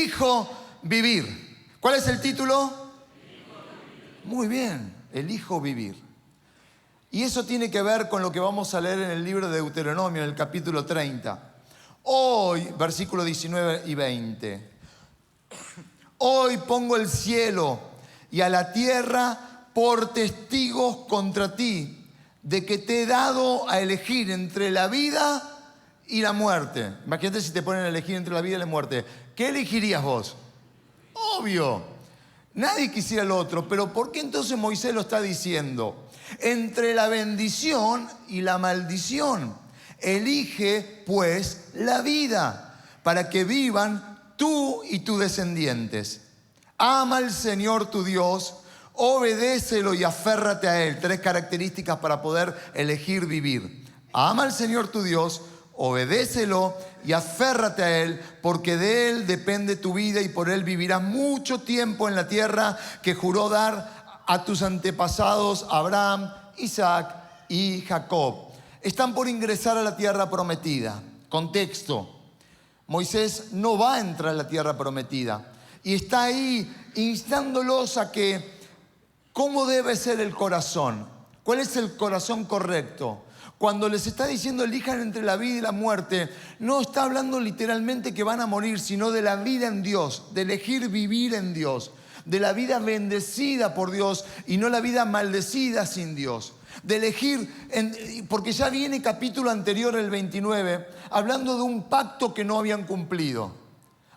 elijo vivir. ¿Cuál es el título? Muy bien, elijo vivir. Y eso tiene que ver con lo que vamos a leer en el libro de Deuteronomio, en el capítulo 30. Hoy, versículos 19 y 20. Hoy pongo el cielo y a la tierra por testigos contra ti, de que te he dado a elegir entre la vida y la muerte. Imagínate si te ponen a elegir entre la vida y la muerte. ¿Qué elegirías vos? Obvio. Nadie quisiera lo otro, pero ¿por qué entonces Moisés lo está diciendo? Entre la bendición y la maldición. Elige, pues, la vida, para que vivan tú y tus descendientes. Ama al Señor tu Dios, obedécelo y aférrate a Él. 3 características para poder elegir vivir. Ama al Señor tu Dios, obedécelo y aférrate a Él, porque de Él depende tu vida y por Él vivirás mucho tiempo en la tierra que juró dar a tus antepasados Abraham, Isaac y Jacob. Están por ingresar a la tierra prometida. Contexto: Moisés no va a entrar a la tierra prometida y está ahí instándolos a que cómo debe ser el corazón. ¿Cuál es el corazón correcto? Cuando les está diciendo elijan entre la vida y la muerte, no está hablando literalmente que van a morir, sino de la vida en Dios, de elegir vivir en Dios, de la vida bendecida por Dios y no la vida maldecida sin Dios. De elegir, porque ya viene capítulo anterior, el 29, hablando de un pacto que no habían cumplido.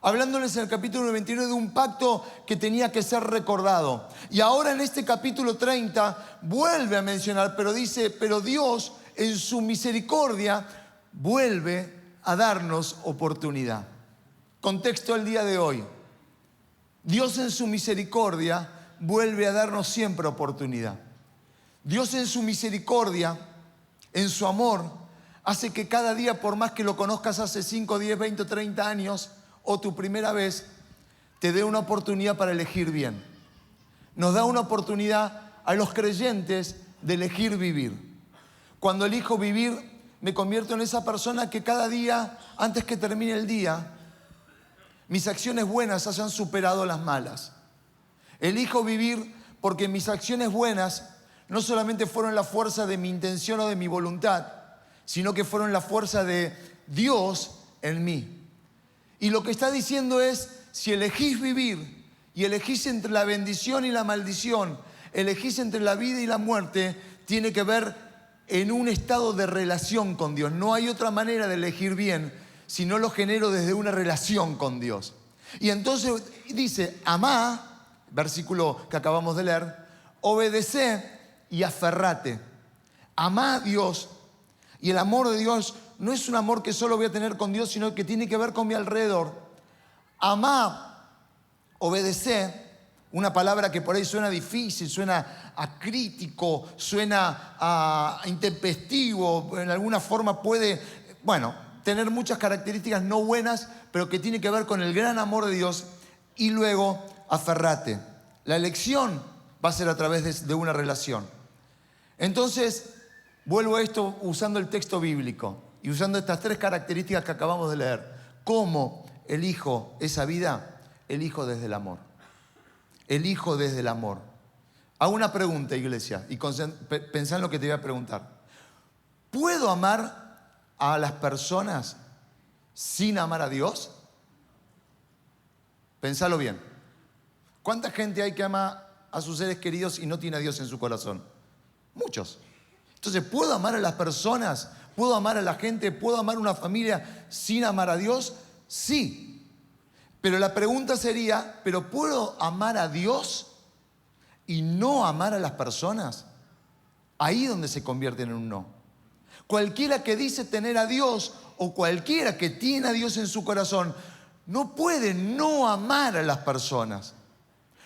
Hablándoles en el capítulo 29 de un pacto que tenía que ser recordado. Y ahora en este capítulo 30 vuelve a mencionar, pero dice, pero Dios en su misericordia vuelve a darnos oportunidad. Contexto del día de hoy. Dios en su misericordia vuelve a darnos siempre oportunidad. Dios en su misericordia, en su amor, hace que cada día, por más que lo conozcas hace 5, 10, 20, 30 años, o tu primera vez, te dé una oportunidad para elegir bien. Nos da una oportunidad a los creyentes de elegir vivir. Cuando elijo vivir, me convierto en esa persona que cada día, antes que termine el día, mis acciones buenas hayan superado las malas. Elijo vivir porque mis acciones buenas no solamente fueron la fuerza de mi intención o de mi voluntad, sino que fueron la fuerza de Dios en mí. Y lo que está diciendo es, si elegís vivir y elegís entre la bendición y la maldición, elegís entre la vida y la muerte, tiene que ver en un estado de relación con Dios. No hay otra manera de elegir bien si no lo genero desde una relación con Dios. Y entonces dice, amá, versículo que acabamos de leer, obedecé y aferrate. Amá a Dios. Y el amor de Dios no es un amor que solo voy a tener con Dios, sino que tiene que ver con mi alrededor. Amá, obedecé, una palabra que por ahí suena difícil, suena acrítico, suena a intempestivo, en alguna forma puede, tener muchas características no buenas, pero que tiene que ver con el gran amor de Dios. Y luego, aferrate. La elección va a ser a través de una relación. Entonces, vuelvo a esto usando el texto bíblico y usando estas 3 características que acabamos de leer. ¿Cómo elijo esa vida? Elijo desde el amor. Elijo desde el amor. Hago una pregunta, iglesia, y pensá en lo que te voy a preguntar. ¿Puedo amar a las personas sin amar a Dios? Pensalo bien. ¿Cuánta gente hay que ama a sus seres queridos y no tiene a Dios en su corazón? Muchos. Entonces, ¿puedo amar a las personas? ¿Puedo amar a la gente? ¿Puedo amar a una familia sin amar a Dios? Sí. Pero la pregunta sería, ¿pero puedo amar a Dios y no amar a las personas? Ahí es donde se convierten en un no. Cualquiera que dice tener a Dios o cualquiera que tiene a Dios en su corazón no puede no amar a las personas.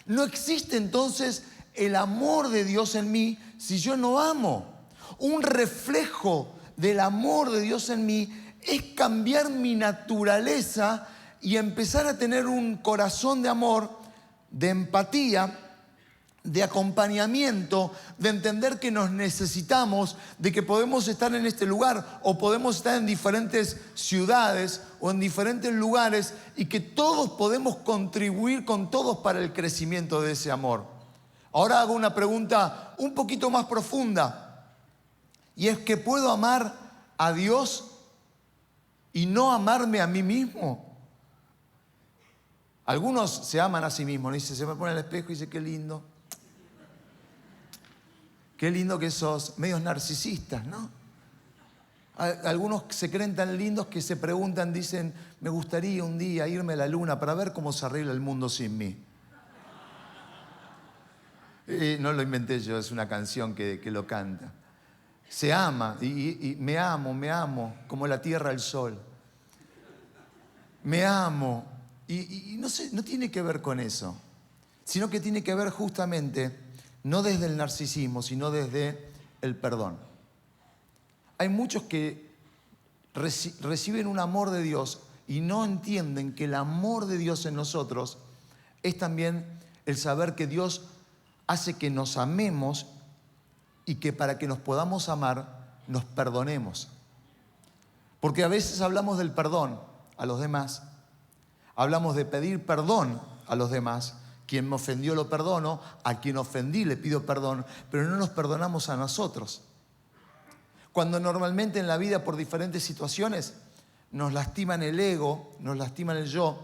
No existe entonces el amor de Dios en mí si yo no amo. Un reflejo del amor de Dios en mí es cambiar mi naturaleza y empezar a tener un corazón de amor, de empatía, de acompañamiento, de entender que nos necesitamos, de que podemos estar en este lugar o podemos estar en diferentes ciudades o en diferentes lugares y que todos podemos contribuir con todos para el crecimiento de ese amor. Ahora hago una pregunta un poquito más profunda y es que ¿puedo amar a Dios y no amarme a mí mismo? Algunos se aman a sí mismos, dice, se me pone al espejo y dice, qué lindo. Qué lindo que sos, medios narcisistas, ¿no? Algunos se creen tan lindos que se preguntan, dicen, me gustaría un día irme a la luna para ver cómo se arregla el mundo sin mí. No lo inventé yo, es una canción que lo canta. Se ama y me amo, como la tierra al sol. Me amo. Y no tiene que ver con eso, sino que tiene que ver justamente, no desde el narcisismo, sino desde el perdón. Hay muchos que reciben un amor de Dios y no entienden que el amor de Dios en nosotros es también el saber que Dios hace que nos amemos y que para que nos podamos amar, nos perdonemos. Porque a veces hablamos del perdón a los demás, hablamos de pedir perdón a los demás. Quien me ofendió lo perdono, a quien ofendí le pido perdón, pero no nos perdonamos a nosotros. Cuando normalmente en la vida por diferentes situaciones nos lastiman el ego, nos lastiman el yo,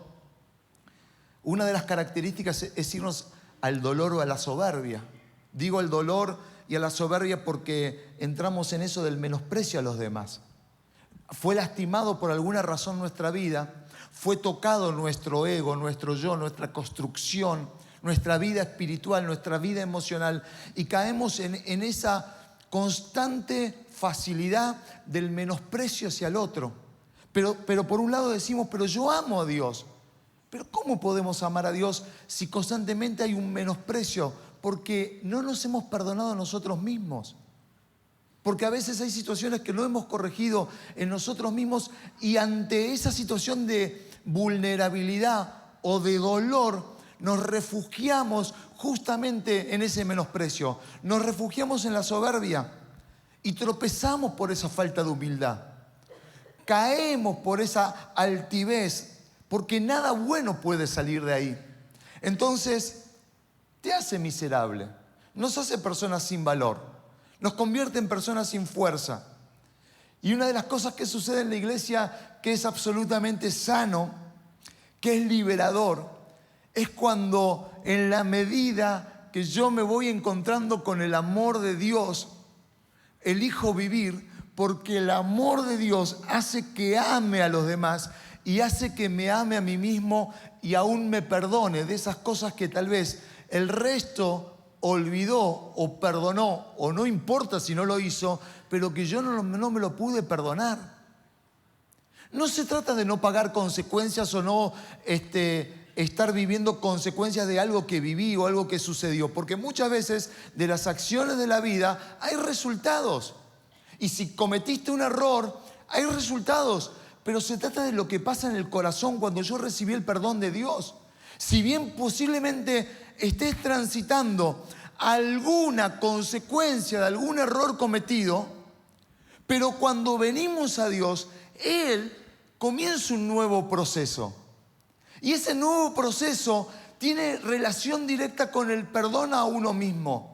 una de las características es irnos al dolor o a la soberbia. Digo al dolor y a la soberbia porque entramos en eso del menosprecio a los demás. Fue lastimado por alguna razón nuestra vida, fue tocado nuestro ego, nuestro yo, nuestra construcción, nuestra vida espiritual, nuestra vida emocional y caemos en esa constante facilidad del menosprecio hacia el otro. Pero por un lado decimos, pero yo amo a Dios. Pero ¿cómo podemos amar a Dios si constantemente hay un menosprecio? Porque no nos hemos perdonado a nosotros mismos. Porque a veces hay situaciones que no hemos corregido en nosotros mismos y ante esa situación de vulnerabilidad o de dolor nos refugiamos justamente en ese menosprecio. Nos refugiamos en la soberbia y tropezamos por esa falta de humildad. Caemos por esa altivez porque nada bueno puede salir de ahí. Entonces, te hace miserable, nos hace personas sin valor. Nos convierte en personas sin fuerza. Y una de las cosas que sucede en la iglesia que es absolutamente sano, que es liberador, es cuando en la medida que yo me voy encontrando con el amor de Dios, elijo vivir porque el amor de Dios hace que ame a los demás y hace que me ame a mí mismo y aún me perdone de esas cosas que tal vez el resto olvidó o perdonó, o no importa si no lo hizo, pero que yo no me lo pude perdonar. No se trata de no pagar consecuencias o no estar viviendo consecuencias de algo que viví o algo que sucedió, porque muchas veces de las acciones de la vida hay resultados. Y si cometiste un error, hay resultados, pero se trata de lo que pasa en el corazón cuando yo recibí el perdón de Dios. Si bien posiblemente estés transitando alguna consecuencia de algún error cometido, pero cuando venimos a Dios, Él comienza un nuevo proceso. Y ese nuevo proceso tiene relación directa con el perdón a uno mismo.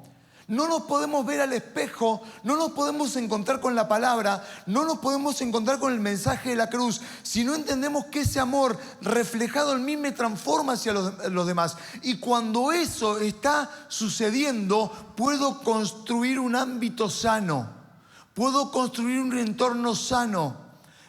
No nos podemos ver al espejo, no nos podemos encontrar con la palabra, no nos podemos encontrar con el mensaje de la cruz si no entendemos que ese amor reflejado en mí me transforma hacia los demás. Y cuando eso está sucediendo, puedo construir un ámbito sano, puedo construir un entorno sano.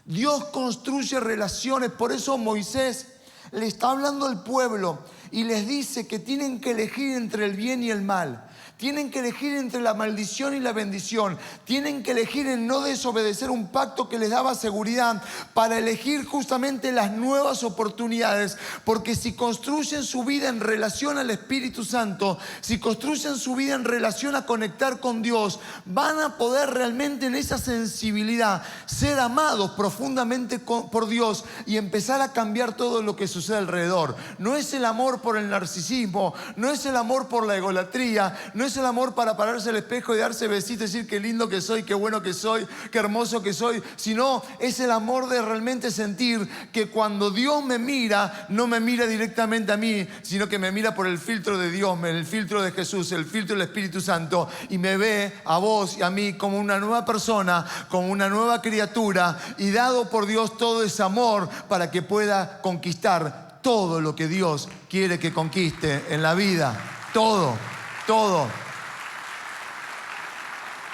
Dios construye relaciones, por eso Moisés le está hablando al pueblo y les dice que tienen que elegir entre el bien y el mal. Tienen que elegir entre la maldición y la bendición. Tienen que elegir en no desobedecer un pacto que les daba seguridad para elegir justamente las nuevas oportunidades. Porque si construyen su vida en relación al Espíritu Santo, si construyen su vida en relación a conectar con Dios, van a poder realmente en esa sensibilidad ser amados profundamente por Dios y empezar a cambiar todo lo que sucede alrededor. No es el amor por el narcisismo, no es el amor por la egolatría, no es el amor para pararse al espejo y darse besitos y decir qué lindo que soy, qué bueno que soy, qué hermoso que soy, sino es el amor de realmente sentir que cuando Dios me mira, no me mira directamente a mí, sino que me mira por el filtro de Dios, el filtro de Jesús, el filtro del Espíritu Santo, y me ve a vos y a mí como una nueva persona, como una nueva criatura, y dado por Dios todo ese amor para que pueda conquistar todo lo que Dios quiere que conquiste en la vida. Todo.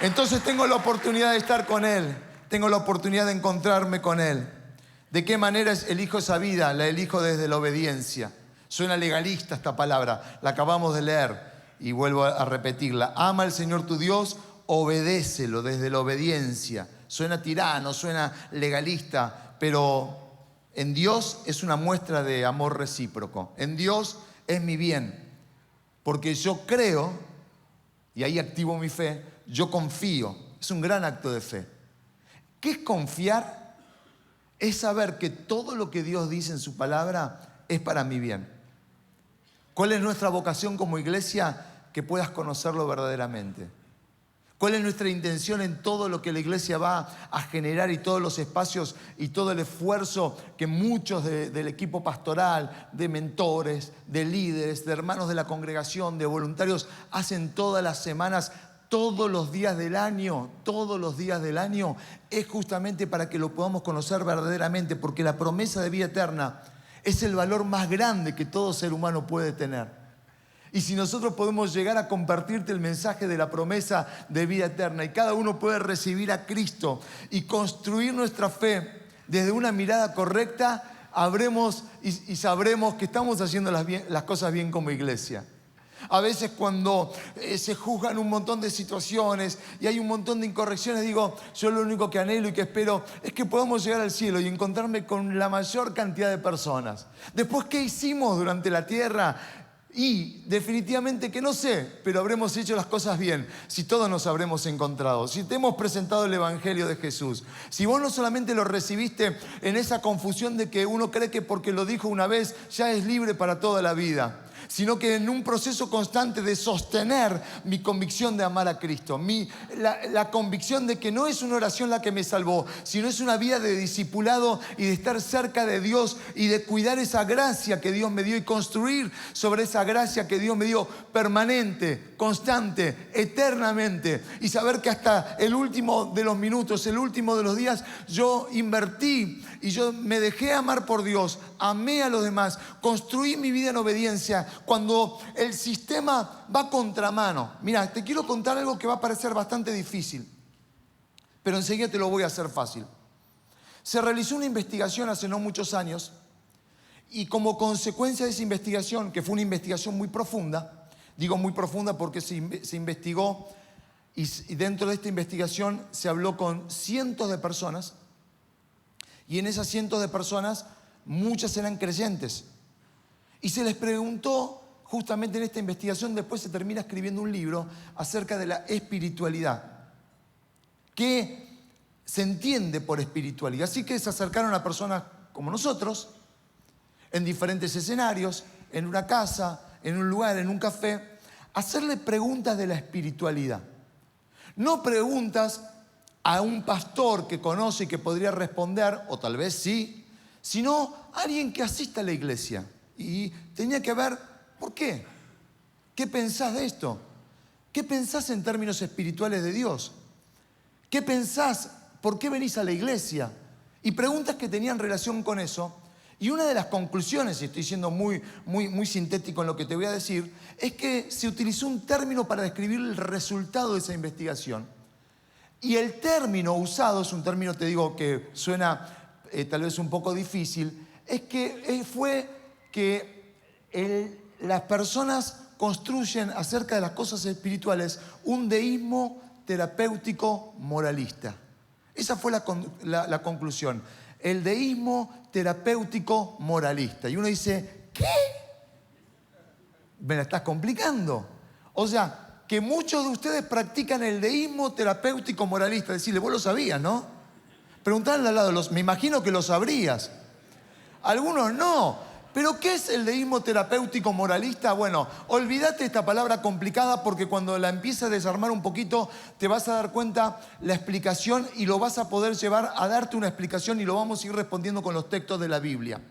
Entonces tengo la oportunidad de estar con Él. Tengo la oportunidad de encontrarme con Él. ¿De qué manera elijo esa vida? La elijo desde la obediencia. Suena legalista esta palabra. La acabamos de leer y vuelvo a repetirla. Ama al Señor tu Dios, obedécelo desde la obediencia. Suena tirano, suena legalista, pero en Dios es una muestra de amor recíproco. En Dios es mi bien. Porque yo creo, y ahí activo mi fe, yo confío. Es un gran acto de fe. ¿Qué es confiar? Es saber que todo lo que Dios dice en su palabra es para mi bien. ¿Cuál es nuestra vocación como iglesia? Que puedas conocerlo verdaderamente. ¿Cuál es nuestra intención en todo lo que la iglesia va a generar y todos los espacios y todo el esfuerzo que muchos del equipo pastoral, de mentores, de líderes, de hermanos de la congregación, de voluntarios hacen todas las semanas, todos los días del año, es justamente para que lo podamos conocer verdaderamente, porque la promesa de vida eterna es el valor más grande que todo ser humano puede tener. Y si nosotros podemos llegar a compartirte el mensaje de la promesa de vida eterna y cada uno puede recibir a Cristo y construir nuestra fe desde una mirada correcta, habremos y sabremos que estamos haciendo las cosas bien como iglesia. A veces cuando se juzgan un montón de situaciones y hay un montón de incorrecciones, digo, yo lo único que anhelo y que espero es que podamos llegar al cielo y encontrarme con la mayor cantidad de personas. Después, ¿qué hicimos durante la tierra? Y definitivamente que no sé, pero habremos hecho las cosas bien si todos nos habremos encontrado, si te hemos presentado el Evangelio de Jesús, si vos no solamente lo recibiste en esa confusión de que uno cree que porque lo dijo una vez ya es libre para toda la vida, sino que en un proceso constante de sostener mi convicción de amar a Cristo, la convicción de que no es una oración la que me salvó, sino es una vida de discipulado y de estar cerca de Dios y de cuidar esa gracia que Dios me dio y construir sobre esa gracia que Dios me dio permanente, constante, eternamente, y saber que hasta el último de los minutos, el último de los días, yo invertí y yo me dejé amar por Dios, amé a los demás, construí mi vida en obediencia. Cuando el sistema va contramano, mira, te quiero contar algo que va a parecer bastante difícil, pero enseguida te lo voy a hacer fácil. Se realizó una investigación hace no muchos años y como consecuencia de esa investigación, que fue una investigación muy profunda, digo muy profunda porque se investigó y dentro de esta investigación se habló con cientos de personas y en esas cientos de personas muchas eran creyentes. Y se les preguntó, justamente en esta investigación, después se termina escribiendo un libro acerca de la espiritualidad. ¿Qué se entiende por espiritualidad? Así que se acercaron a personas como nosotros, en diferentes escenarios, en una casa, en un lugar, en un café, a hacerle preguntas de la espiritualidad. No preguntas a un pastor que conoce y que podría responder, o tal vez sí, sino a alguien que asista a la iglesia. Y tenía que ver, ¿por qué? ¿Qué pensás de esto? ¿Qué pensás en términos espirituales de Dios? ¿Qué pensás? ¿Por qué venís a la iglesia? Y preguntas que tenían relación con eso. Y una de las conclusiones, y estoy siendo muy sintético en lo que te voy a decir, es que se utilizó un término para describir el resultado de esa investigación. Y el término usado, es un término, te digo, que suena tal vez un poco difícil, es que fue que las personas construyen acerca de las cosas espirituales un deísmo terapéutico moralista. Esa fue la conclusión. El deísmo terapéutico moralista. Y uno dice, ¿qué? Me la estás complicando. O sea, que muchos de ustedes practican el deísmo terapéutico moralista. Decirle, vos lo sabías, ¿no? Preguntarle al lado, me imagino que lo sabrías. Algunos no. ¿Pero qué es el deísmo terapéutico moralista? Bueno, olvídate esta palabra complicada porque cuando la empieces a desarmar un poquito te vas a dar cuenta la explicación y lo vas a poder llevar a darte una explicación y lo vamos a ir respondiendo con los textos de la Biblia.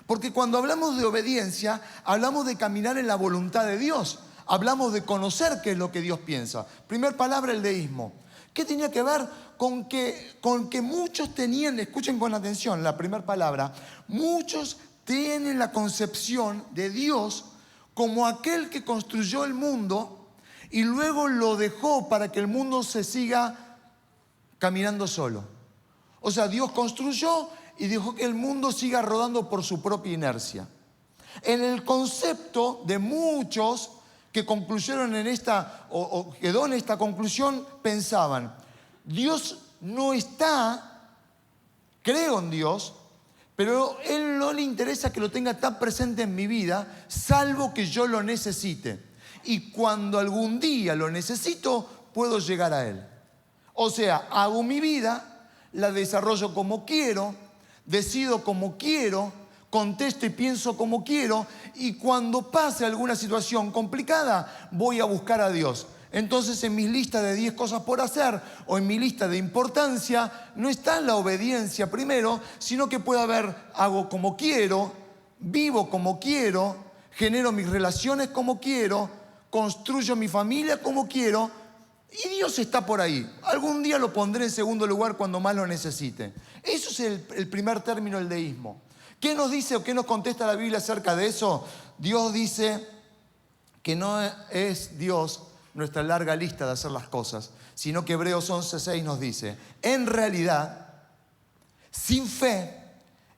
Porque cuando hablamos de obediencia, hablamos de caminar en la voluntad de Dios. Hablamos de conocer qué es lo que Dios piensa. Primer palabra, el deísmo. ¿Qué tenía que ver con que muchos tenían, escuchen con atención la primera palabra, muchos tienen la concepción de Dios como aquel que construyó el mundo y luego lo dejó para que el mundo se siga caminando solo? O sea, Dios construyó y dejó que el mundo siga rodando por su propia inercia. En el concepto de muchos que concluyeron en esta, o quedó en esta conclusión, pensaban, Dios no está, creo en Dios, pero a Él no le interesa que lo tenga tan presente en mi vida, salvo que yo lo necesite. Y cuando algún día lo necesito, puedo llegar a Él. O sea, hago mi vida, la desarrollo como quiero, decido como quiero, contesto y pienso como quiero, y cuando pase alguna situación complicada, voy a buscar a Dios. Entonces en mi lista de 10 cosas por hacer o en mi lista de importancia no está la obediencia primero, sino que puede haber, hago como quiero, vivo como quiero, genero mis relaciones como quiero, construyo mi familia como quiero, y Dios está por ahí. Algún día lo pondré en segundo lugar cuando más lo necesite. Eso es el primer término del deísmo. ¿Qué nos dice o qué nos contesta la Biblia acerca de eso? Dios dice que no es Dios nuestra larga lista de hacer las cosas, sino que Hebreos 11:6 nos dice, en realidad, sin fe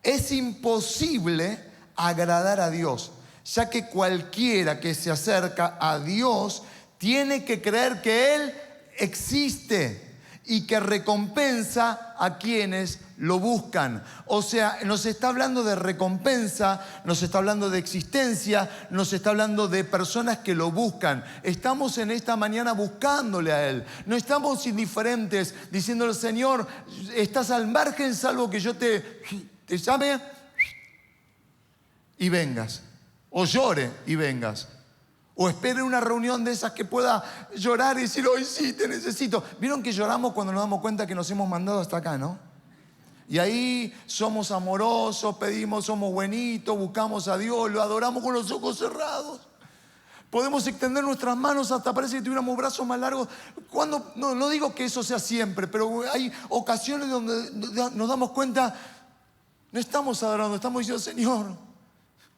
es imposible agradar a Dios, ya que cualquiera que se acerca a Dios tiene que creer que Él existe y que recompensa a quienes lo buscan. O sea, nos está hablando de recompensa, nos está hablando de existencia, nos está hablando de personas que lo buscan. Estamos en esta mañana buscándole a Él. No estamos indiferentes diciéndole, Señor, estás al margen salvo que yo te llame y vengas. O llore y vengas. O espere una reunión de esas que pueda llorar y decir, hoy sí, te necesito. ¿Vieron que lloramos cuando nos damos cuenta que nos hemos mandado hasta acá, no? Y ahí somos amorosos, pedimos, somos buenitos, buscamos a Dios, lo adoramos con los ojos cerrados. Podemos extender nuestras manos hasta parece que tuviéramos brazos más largos. No digo que eso sea siempre, pero hay ocasiones donde nos damos cuenta, no estamos adorando, estamos diciendo, Señor,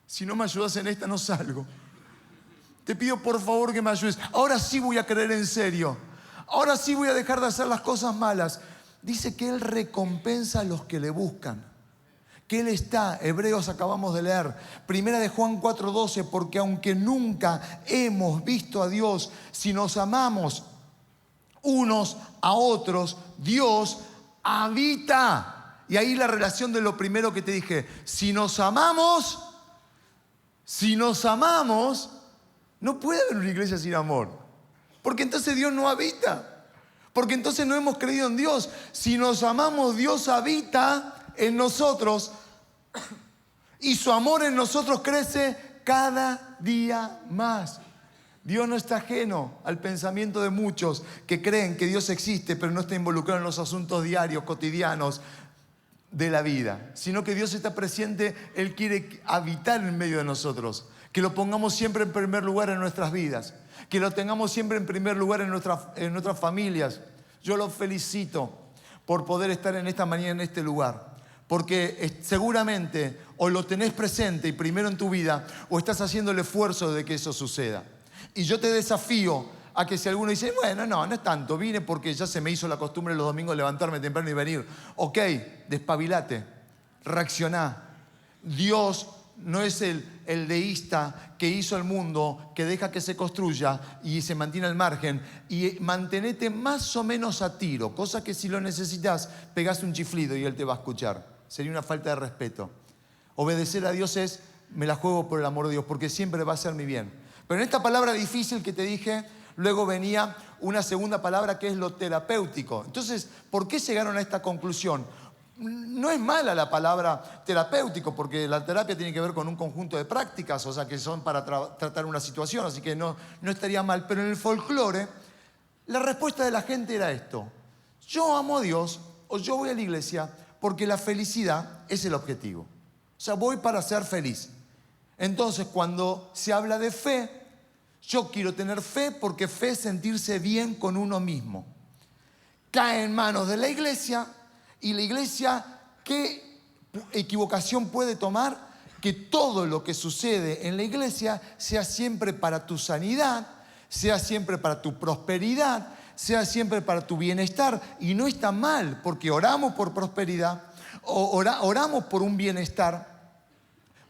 si no me ayudas en esta no salgo. Te pido por favor que me ayudes. Ahora sí voy a creer en serio. Ahora sí voy a dejar de hacer las cosas malas. Dice que Él recompensa a los que le buscan. Que Él está, Hebreos acabamos de leer. Primera de Juan 4:12, porque aunque nunca hemos visto a Dios, si nos amamos unos a otros, Dios habita. Y ahí la relación de lo primero que te dije. Si nos amamos, no puede haber una iglesia sin amor. Porque entonces Dios no habita. Porque entonces no hemos creído en Dios. Si nos amamos, Dios habita en nosotros. Y su amor en nosotros crece cada día más. Dios no está ajeno al pensamiento de muchos que creen que Dios existe, pero no está involucrado en los asuntos diarios, cotidianos de la vida. Sino que Dios está presente, Él quiere habitar en medio de nosotros. Que lo pongamos siempre en primer lugar en nuestras vidas. Que lo tengamos siempre en primer lugar en nuestras familias. Yo los felicito por poder estar en esta mañana en este lugar. Porque seguramente o lo tenés presente y primero en tu vida o estás haciendo el esfuerzo de que eso suceda. Y yo te desafío a que si alguno dice, bueno, no es tanto, vine porque ya se me hizo la costumbre los domingos levantarme temprano y venir. Ok, despabilate, reaccioná. Dios no es el deísta que hizo el mundo, que deja que se construya y se mantiene al margen, y mantenete más o menos a tiro, cosa que si lo necesitas, pegás un chiflido y Él te va a escuchar. Sería una falta de respeto. Obedecer a Dios es, me la juego por el amor de Dios, porque siempre va a ser mi bien. Pero en esta palabra difícil que te dije, luego venía una segunda palabra que es lo terapéutico. Entonces, ¿por qué llegaron a esta conclusión? No es mala la palabra terapéutico, porque la terapia tiene que ver con un conjunto de prácticas, o sea, que son para tratar una situación, así que no estaría mal. Pero en el folclore, la respuesta de la gente era esto: yo amo a Dios o yo voy a la iglesia porque la felicidad es el objetivo. O sea, voy para ser feliz. Entonces, cuando se habla de fe, yo quiero tener fe porque fe es sentirse bien con uno mismo. Cae en manos de la iglesia. Y la iglesia, ¿qué equivocación puede tomar? Que todo lo que sucede en la iglesia sea siempre para tu sanidad, sea siempre para tu prosperidad, sea siempre para tu bienestar. Y no está mal, porque oramos por prosperidad, oramos por un bienestar,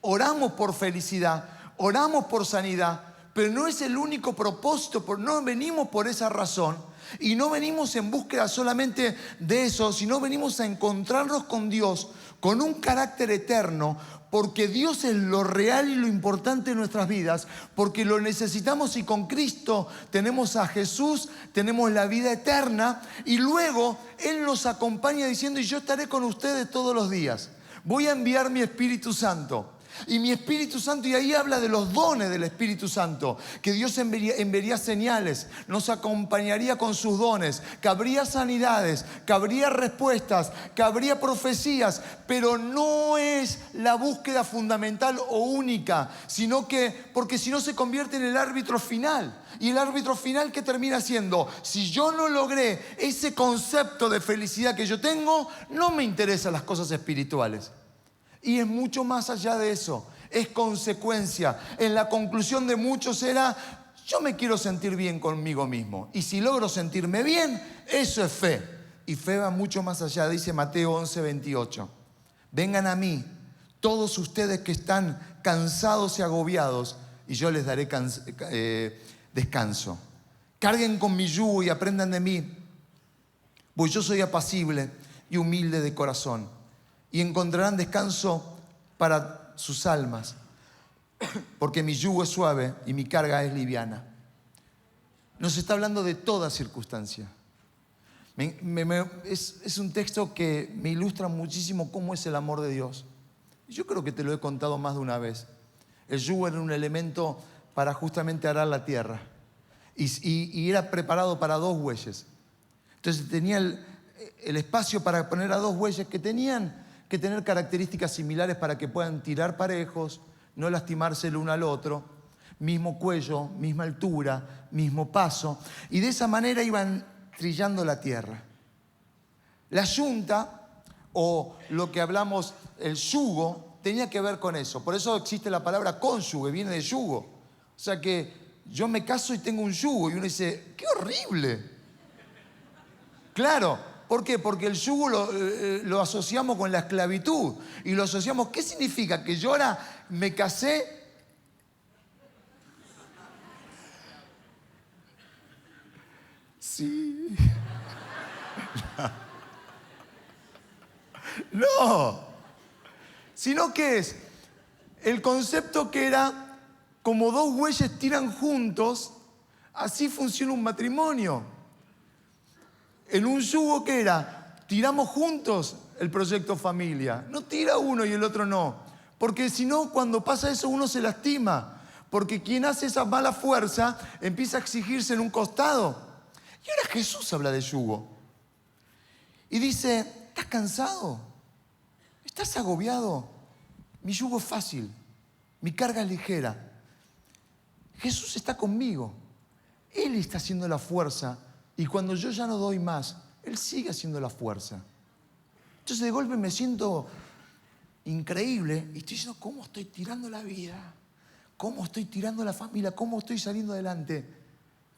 oramos por felicidad, oramos por sanidad, pero no es el único propósito, no venimos por esa razón. Y no venimos en búsqueda solamente de eso, sino venimos a encontrarnos con Dios, con un carácter eterno, porque Dios es lo real y lo importante en nuestras vidas, porque lo necesitamos y con Cristo tenemos a Jesús, tenemos la vida eterna y luego Él nos acompaña diciendo: y yo estaré con ustedes todos los días. Voy a enviar mi Espíritu Santo. Y mi Espíritu Santo, y ahí habla de los dones del Espíritu Santo, que Dios enviaría señales, nos acompañaría con sus dones, que habría sanidades, que habría respuestas, que habría profecías, pero no es la búsqueda fundamental o única, sino que, porque si no se convierte en el árbitro final. Y el árbitro final, ¿qué termina siendo? Si yo no logré ese concepto de felicidad que yo tengo, no me interesan las cosas espirituales. Y es mucho más allá de eso, es consecuencia. En la conclusión de muchos era: yo me quiero sentir bien conmigo mismo. Y si logro sentirme bien, eso es fe. Y fe va mucho más allá, dice Mateo 11:28. Vengan a mí, todos ustedes que están cansados y agobiados, y yo les daré descanso. Carguen con mi yugo y aprendan de mí, pues yo soy apacible y humilde de corazón. Y encontrarán descanso para sus almas, porque mi yugo es suave y mi carga es liviana. Nos está hablando de toda circunstancia. Es un texto que me ilustra muchísimo cómo es el amor de Dios. Yo creo que te lo he contado más de una vez. El yugo era un elemento para justamente arar la tierra y era preparado para 2 bueyes. Entonces tenía el espacio para poner a 2 bueyes que tenían que tener características similares para que puedan tirar parejos, no lastimarse el uno al otro, mismo cuello, misma altura, mismo paso, y de esa manera iban trillando la tierra. La yunta, o lo que hablamos, el yugo, tenía que ver con eso. Por eso existe la palabra cónyuge, viene de yugo. O sea que yo me caso y tengo un yugo, y uno dice: ¡qué horrible! Claro. ¿Por qué? Porque el yugo lo asociamos con la esclavitud. Y lo asociamos, ¿qué significa? Que yo ahora me casé. Sí. No. Sino que es el concepto que era como 2 bueyes tiran juntos, así funciona un matrimonio. En un yugo, ¿qué era? Tiramos juntos el proyecto familia. No tira uno y el otro no. Porque si no, cuando pasa eso, uno se lastima. Porque quien hace esa mala fuerza empieza a exigirse en un costado. Y ahora Jesús habla de yugo. Y dice: ¿estás cansado? ¿Estás agobiado? Mi yugo es fácil. Mi carga es ligera. Jesús está conmigo. Él está haciendo la fuerza. Y cuando yo ya no doy más, Él sigue haciendo la fuerza. Entonces de golpe me siento increíble y estoy diciendo: ¿cómo estoy tirando la vida? ¿Cómo estoy tirando la familia? ¿Cómo estoy saliendo adelante?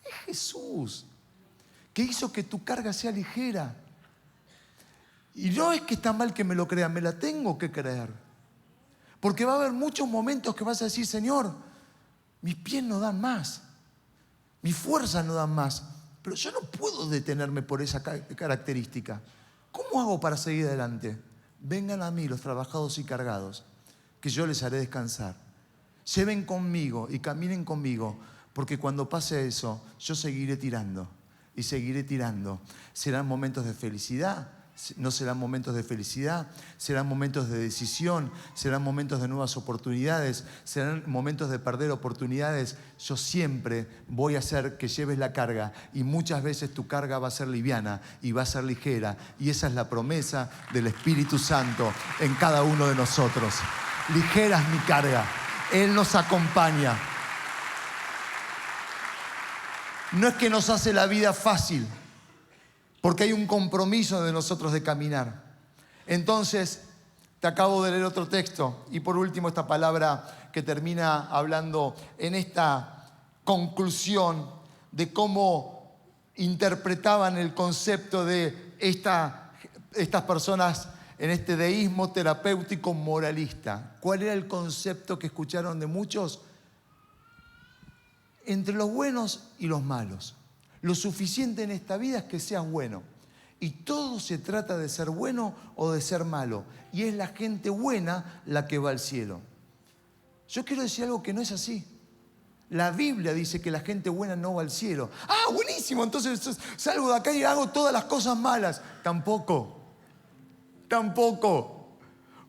Es Jesús que hizo que tu carga sea ligera. Y no es que está mal que me lo crean, me la tengo que creer. Porque va a haber muchos momentos que vas a decir, Señor, mis pies no dan más, mis fuerzas no dan más, pero yo no puedo detenerme por esa característica. ¿Cómo hago para seguir adelante? Vengan a mí los trabajados y cargados, que yo les haré descansar. Lleven conmigo y caminen conmigo, porque cuando pase eso, yo seguiré tirando y seguiré tirando. Serán momentos de felicidad, no serán momentos de felicidad, serán momentos de decisión, serán momentos de nuevas oportunidades, serán momentos de perder oportunidades. Yo siempre voy a hacer que lleves la carga, y muchas veces tu carga va a ser liviana y va a ser ligera, y esa es la promesa del Espíritu Santo en cada uno de nosotros. Ligera es mi carga, Él nos acompaña. No es que nos hace la vida fácil, porque hay un compromiso de nosotros de caminar. Entonces, te acabo de leer otro texto, y por último esta palabra que termina hablando en esta conclusión de cómo interpretaban el concepto de estas personas en este deísmo terapéutico moralista. ¿Cuál era el concepto que escucharon de muchos? Entre los buenos y los malos. Lo suficiente en esta vida es que seas bueno. Y todo se trata de ser bueno o de ser malo. Y es la gente buena la que va al cielo. Yo quiero decir algo que no es así. La Biblia dice que la gente buena no va al cielo. ¡Ah, buenísimo! Entonces salgo de acá y hago todas las cosas malas. Tampoco.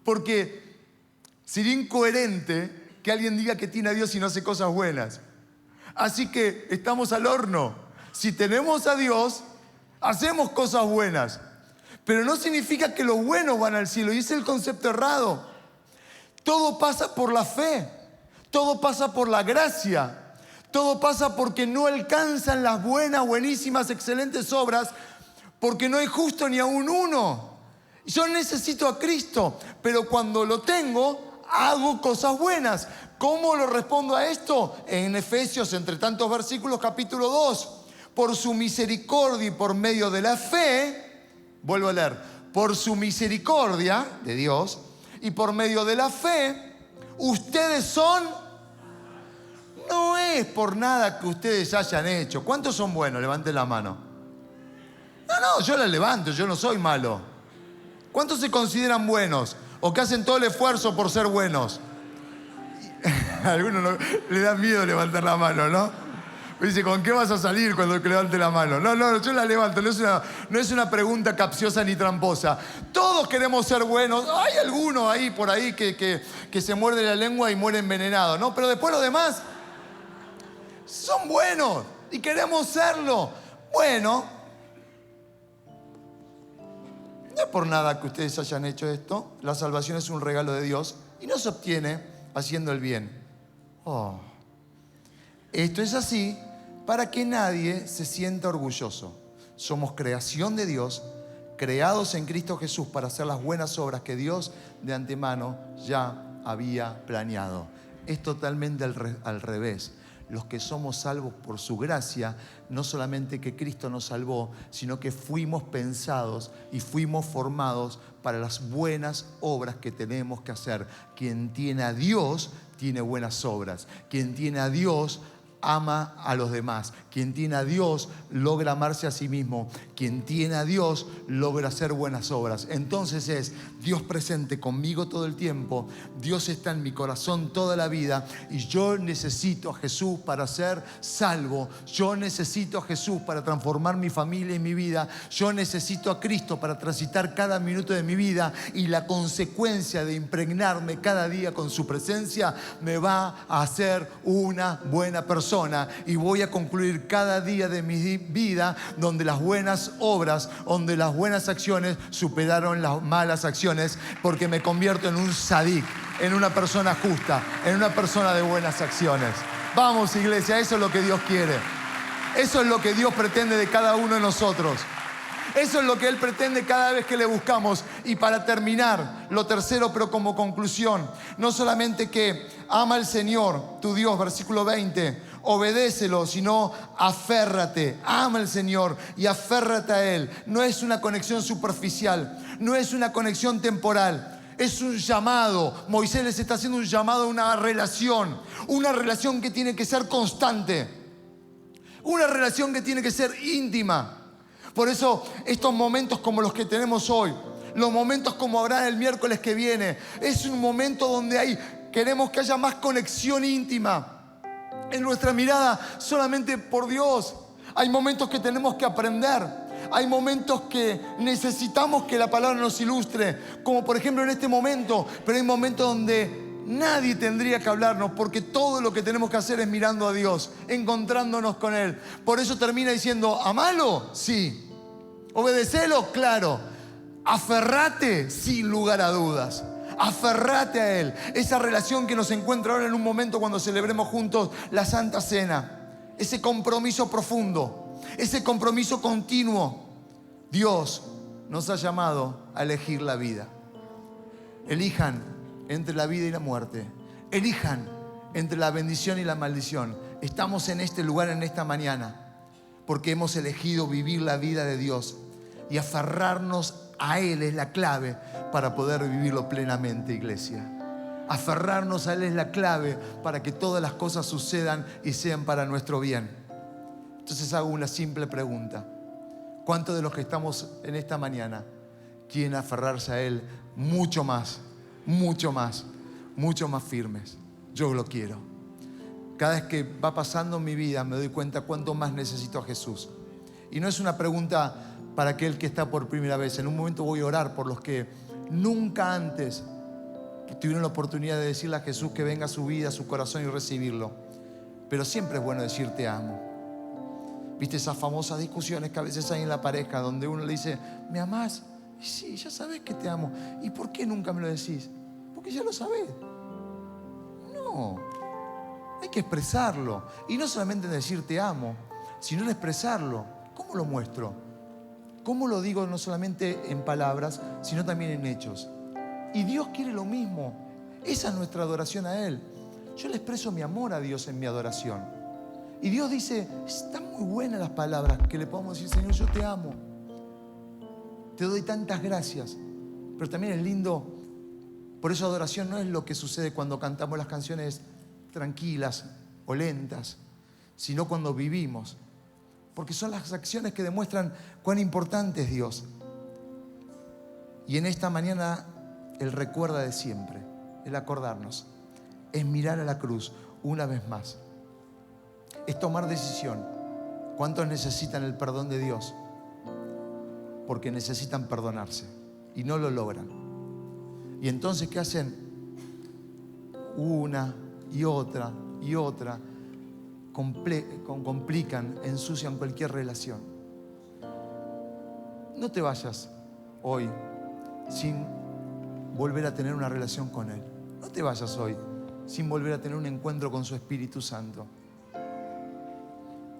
Porque sería incoherente que alguien diga que tiene a Dios y no hace cosas buenas. Así que estamos al horno. Si tenemos a Dios, hacemos cosas buenas. Pero no significa que los buenos van al cielo. Y ese es el concepto errado. Todo pasa por la fe. Todo pasa por la gracia. Todo pasa porque no alcanzan las buenas, buenísimas, excelentes obras, porque no hay justo ni aún uno. Yo necesito a Cristo, pero cuando lo tengo, hago cosas buenas. ¿Cómo lo respondo a esto? En Efesios, entre tantos versículos, capítulo 2. Por su misericordia y por medio de la fe, vuelvo a leer, por su misericordia de Dios y por medio de la fe, ustedes son, no es por nada que ustedes hayan hecho. ¿Cuántos son buenos? Levanten la mano. No, yo la levanto, yo no soy malo. ¿Cuántos se consideran buenos o que hacen todo el esfuerzo por ser buenos? A algunos le da miedo levantar la mano, ¿no? Dice, ¿con qué vas a salir cuando levante la mano? No, yo la levanto. No es una pregunta capciosa ni tramposa. Todos queremos ser buenos. Hay algunos ahí por ahí que se muerde la lengua y muere envenenado, ¿no? Pero después los demás son buenos y queremos serlo. Bueno, no es por nada que ustedes hayan hecho esto. La salvación es un regalo de Dios y no se obtiene haciendo el bien. Esto es así para que nadie se sienta orgulloso. Somos creación de Dios, creados en Cristo Jesús para hacer las buenas obras que Dios de antemano ya había planeado. Es totalmente al revés. Los que somos salvos por su gracia, no solamente que Cristo nos salvó, sino que fuimos pensados y fuimos formados para las buenas obras que tenemos que hacer. Quien tiene a Dios tiene buenas obras. Quien tiene a Dios ama a los demás. Quien tiene a Dios logra amarse a sí mismo. Quien tiene a Dios logra hacer buenas obras. Entonces es Dios presente conmigo todo el tiempo. Dios está en mi corazón toda la vida. Y yo necesito a Jesús para ser salvo. Yo necesito a Jesús para transformar mi familia y mi vida. Yo necesito a Cristo para transitar cada minuto de mi vida. Y la consecuencia de impregnarme cada día con su presencia me va a hacer una buena persona. Y voy a concluir cada día de mi vida donde las buenas obras, donde las buenas acciones superaron las malas acciones, porque me convierto en un sadik, en una persona justa, en una persona de buenas acciones. Vamos, iglesia, eso es lo que Dios quiere. Eso es lo que Dios pretende de cada uno de nosotros. Eso es lo que Él pretende cada vez que le buscamos. Y para terminar, lo tercero, pero como conclusión, no solamente que ama al Señor, tu Dios, versículo 20, obedécelo, sino aférrate, ama al Señor y aférrate a Él. No es una conexión superficial, no es una conexión temporal. Es un llamado. Moisés les está haciendo un llamado a una relación que tiene que ser constante, una relación que tiene que ser íntima. Por eso estos momentos como los que tenemos hoy, los momentos como habrá el miércoles que viene, es un momento donde queremos que haya más conexión íntima en nuestra mirada solamente por Dios. Hay momentos que tenemos que aprender, hay momentos que necesitamos que la palabra nos ilustre, como por ejemplo en este momento, pero hay momentos donde nadie tendría que hablarnos, porque todo lo que tenemos que hacer es mirando a Dios, encontrándonos con Él. Por eso termina diciendo: ¿amalo? Sí. ¿Obedecelo? Claro. Aferrate sin lugar a dudas. Aferrate a Él. Esa relación que nos encuentra ahora en un momento cuando celebremos juntos la Santa Cena. Ese compromiso profundo, ese compromiso continuo. Dios nos ha llamado a elegir la vida. Elijan entre la vida y la muerte. Elijan entre la bendición y la maldición. Estamos en este lugar en esta mañana porque hemos elegido vivir la vida de Dios, y aferrarnos a Él es la clave para poder vivirlo plenamente, iglesia. Aferrarnos a Él es la clave para que todas las cosas sucedan y sean para nuestro bien. Entonces hago una simple pregunta: ¿cuántos de los que estamos en esta mañana quieren aferrarse a Él mucho más firmes? Yo lo quiero. Cada vez que va pasando en mi vida me doy cuenta cuánto más necesito a Jesús. Y no es una pregunta para aquel que está por primera vez. En un momento voy a orar por los que nunca antes tuvieron la oportunidad de decirle a Jesús que venga a su vida, a su corazón, y recibirlo. Pero siempre es bueno decir te amo. ¿Viste esas famosas discusiones que a veces hay en la pareja donde uno le dice: ¿me amás? Y sí, ya sabes que te amo. ¿Y por qué nunca me lo decís? Porque ya lo sabés. No, hay que expresarlo. Y no solamente en decir te amo, sino en expresarlo. ¿Cómo lo muestro? ¿Cómo lo digo? No solamente en palabras, sino también en hechos. Y Dios quiere lo mismo. Esa es nuestra adoración a Él. Yo le expreso mi amor a Dios en mi adoración. Y Dios dice: están muy buenas las palabras que le podemos decir: Señor, yo te amo, te doy tantas gracias. Pero también es lindo. Por eso adoración no es lo que sucede cuando cantamos las canciones tranquilas o lentas, sino cuando vivimos. Porque son las acciones que demuestran cuán importante es Dios. Y en esta mañana Él recuerda de siempre, el acordarnos, es mirar a la cruz una vez más. Es tomar decisión. ¿Cuántos necesitan el perdón de Dios? Porque necesitan perdonarse y no lo logran. Y entonces, ¿qué hacen? Una y otra y otra. Complican, ensucian cualquier relación. No te vayas hoy sin volver a tener una relación con Él. No te vayas hoy sin volver a tener un encuentro con su Espíritu Santo.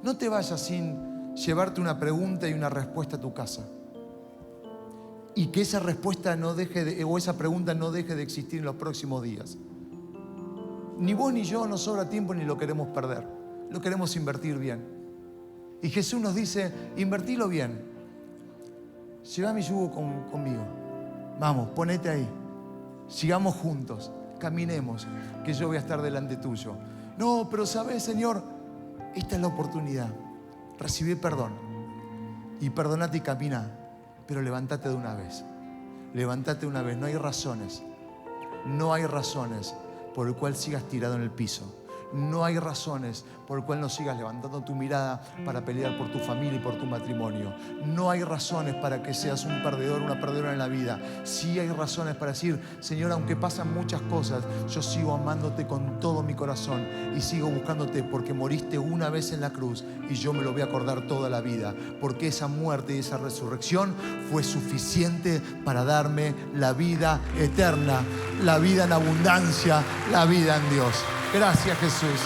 No te vayas sin llevarte una pregunta y una respuesta a tu casa. Y que esa respuesta o esa pregunta no deje de existir en los próximos días. Ni vos ni yo nos sobra tiempo ni lo queremos perder. Lo queremos invertir bien. Y Jesús nos dice: invertilo bien. Lleva mi yugo conmigo. Vamos, ponete ahí. Sigamos juntos. Caminemos, que yo voy a estar delante tuyo. No, pero ¿sabes, Señor? Esta es la oportunidad. Recibí perdón. Y perdonate y camina. Pero levántate de una vez. Levántate de una vez. No hay razones. No hay razones por el cual sigas tirado en el piso. No hay razones por el cual no sigas levantando tu mirada para pelear por tu familia y por tu matrimonio. No hay razones para que seas un perdedor, una perdedora en la vida. Sí hay razones para decir: Señor, aunque pasan muchas cosas, yo sigo amándote con todo mi corazón y sigo buscándote, porque moriste una vez en la cruz y yo me lo voy a acordar toda la vida, porque esa muerte y esa resurrección fue suficiente para darme la vida eterna, la vida en abundancia, la vida en Dios. Gracias, Jesús.